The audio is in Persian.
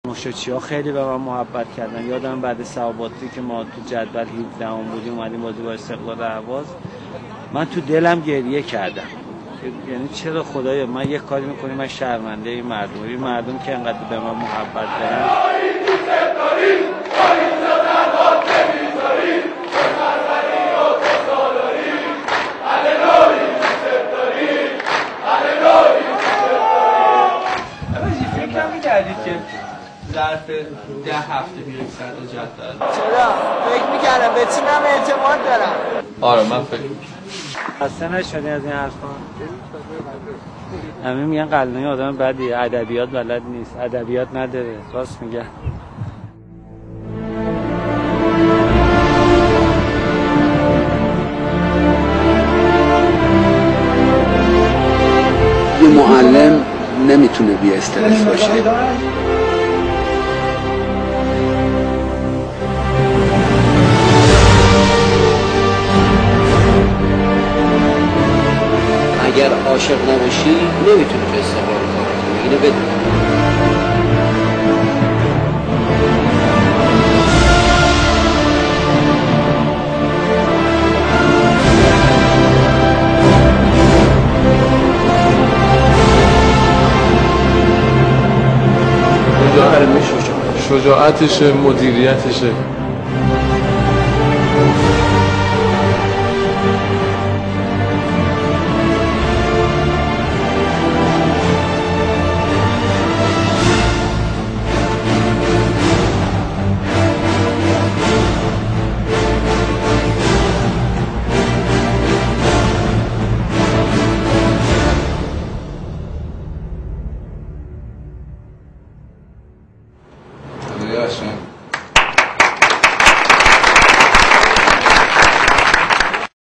مشتچی‌ها خیلی به من محبت کردن. یادم بعد صحاباتی که ما تو جدول 17 بودیم اومدیم بازی با استقلال اهواز، من تو دلم گریه کردم. یعنی چرا خدایا من یه کاری میکنیم، من شرمنده این مردم که انقدر به من محبت دارن. که ظرف 10 هفته میریم صدر جدول. چرا؟ فکر میکردم به تیمم اعتماد دارم. آره من فکر خسته نشدی از این حرفا؟ همه میگن قلنوی آدم بدیه، ادبیات بلد نیست، ادبیات نداره. راست میگن. یه معلم نمیتونه بی استرس باشه. اگر عاشق نباشی نمیتونی به استقلال کار کنی. اینو بدون. شجاعتشه، مدیریتشه.